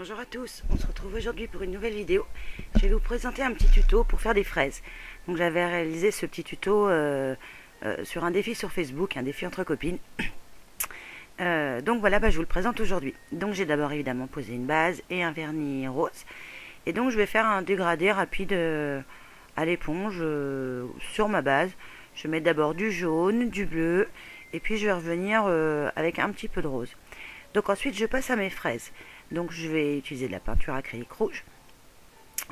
Bonjour à tous, on se retrouve aujourd'hui pour une nouvelle vidéo. Je vais vous présenter un petit tuto pour faire des fraises. Donc j'avais réalisé ce petit tuto sur un défi sur Facebook, un défi entre copines. Donc voilà, je vous le présente aujourd'hui. Donc j'ai d'abord évidemment posé une base et un vernis rose. Et donc je vais faire un dégradé rapide à l'éponge sur ma base. Je vais mettre d'abord du jaune, du bleu, et puis je vais revenir avec un petit peu de rose. Donc ensuite je passe à mes fraises. Donc je vais utiliser de la peinture acrylique rouge.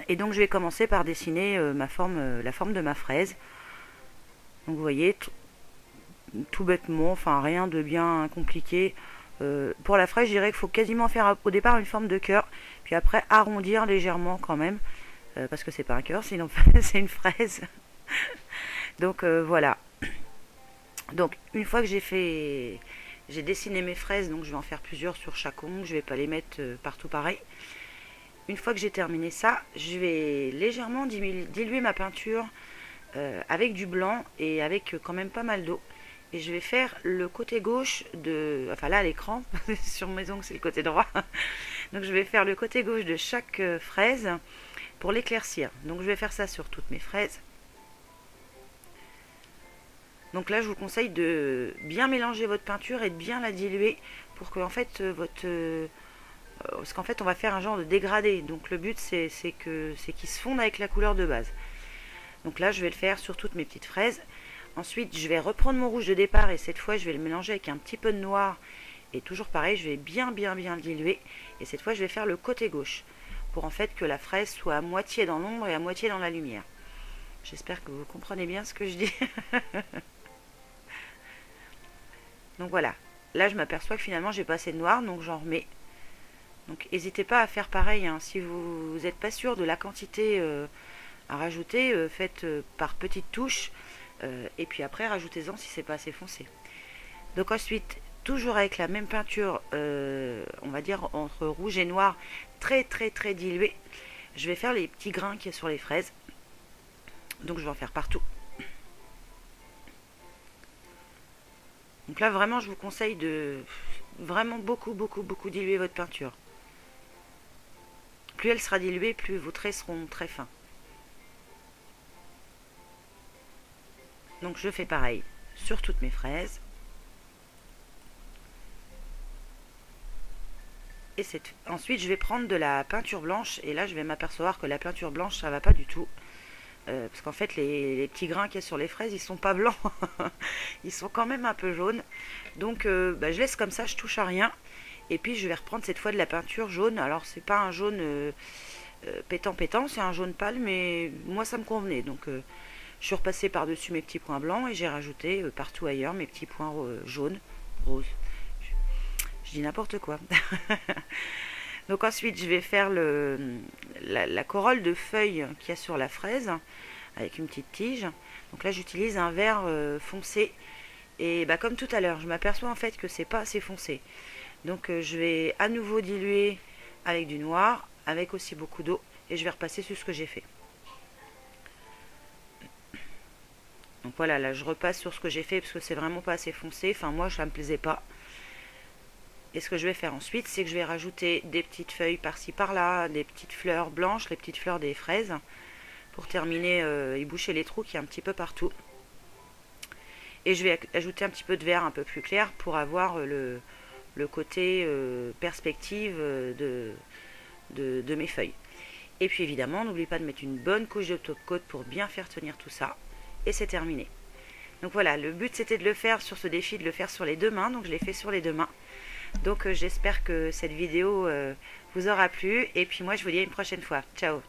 Et donc je vais commencer par dessiner la forme de ma fraise. Donc vous voyez, tout bêtement, enfin rien de bien compliqué. Pour la fraise, je dirais qu'il faut quasiment faire au départ une forme de cœur, puis après arrondir légèrement quand même, parce que c'est pas un cœur, sinon c'est une fraise. Donc voilà. Donc une fois que j'ai dessiné mes fraises, donc je vais en faire plusieurs sur chaque ongle, je vais pas les mettre partout pareil. Une fois que j'ai terminé ça, je vais légèrement diluer ma peinture avec du blanc et avec quand même pas mal d'eau. Et je vais faire le côté gauche enfin là à l'écran, sur mes ongles c'est le côté droit. Donc je vais faire le côté gauche de chaque fraise pour l'éclaircir. Donc je vais faire ça sur toutes mes fraises. Donc là, je vous conseille de bien mélanger votre peinture et de bien la diluer pour que en fait parce qu'en fait on va faire un genre de dégradé. Donc le but c'est qu'il se fonde avec la couleur de base. Donc là, je vais le faire sur toutes mes petites fraises. Ensuite, je vais reprendre mon rouge de départ et cette fois, je vais le mélanger avec un petit peu de noir. Et toujours pareil, je vais bien le diluer. Et cette fois, je vais faire le côté gauche pour en fait que la fraise soit à moitié dans l'ombre et à moitié dans la lumière. J'espère que vous comprenez bien ce que je dis. Donc voilà, là je m'aperçois que finalement j'ai pas assez de noir, donc j'en remets. Donc n'hésitez pas à faire pareil, hein. Si vous n'êtes pas sûr de la quantité à rajouter, faites par petites touches, et puis après rajoutez-en si c'est pas assez foncé. Donc ensuite, toujours avec la même peinture, on va dire entre rouge et noir, très dilué, je vais faire les petits grains qu'il y a sur les fraises. Donc je vais en faire partout. Donc là, vraiment, je vous conseille de vraiment beaucoup diluer votre peinture. Plus elle sera diluée, plus vos traits seront très fins. Donc je fais pareil sur toutes mes fraises. Et ensuite, je vais prendre de la peinture blanche. Et là, je vais m'apercevoir que la peinture blanche, ça va pas du tout. Parce qu'en fait les petits grains qu'il y a sur les fraises ils sont pas blancs. Ils sont quand même un peu jaunes. Donc je laisse comme ça, je touche à rien. Et puis je vais reprendre cette fois de la peinture jaune. Alors c'est pas un jaune pétant, c'est un jaune pâle, mais moi ça me convenait. Donc je suis repassée par dessus mes petits points blancs et j'ai rajouté partout ailleurs mes petits points jaunes, roses. Je dis n'importe quoi. Donc ensuite, je vais faire la corolle de feuilles qu'il y a sur la fraise avec une petite tige. Donc là, j'utilise un vert foncé. Et comme tout à l'heure, je m'aperçois en fait que c'est pas assez foncé. Donc je vais à nouveau diluer avec du noir, avec aussi beaucoup d'eau. Et je vais repasser sur ce que j'ai fait. Donc voilà, là je repasse sur ce que j'ai fait parce que c'est vraiment pas assez foncé. Enfin moi, ça me plaisait pas. Et ce que je vais faire ensuite, c'est que je vais rajouter des petites feuilles par-ci par-là, des petites fleurs blanches, les petites fleurs des fraises, pour terminer et boucher les trous qu'il y a un petit peu partout. Et je vais ajouter un petit peu de vert un peu plus clair pour avoir le côté perspective de mes feuilles. Et puis évidemment, n'oublie pas de mettre une bonne couche de top coat pour bien faire tenir tout ça. Et c'est terminé. Donc voilà, le but c'était de le faire sur ce défi, de le faire sur les deux mains, donc je l'ai fait sur les deux mains. Donc j'espère que cette vidéo vous aura plu et puis moi je vous dis à une prochaine fois. Ciao.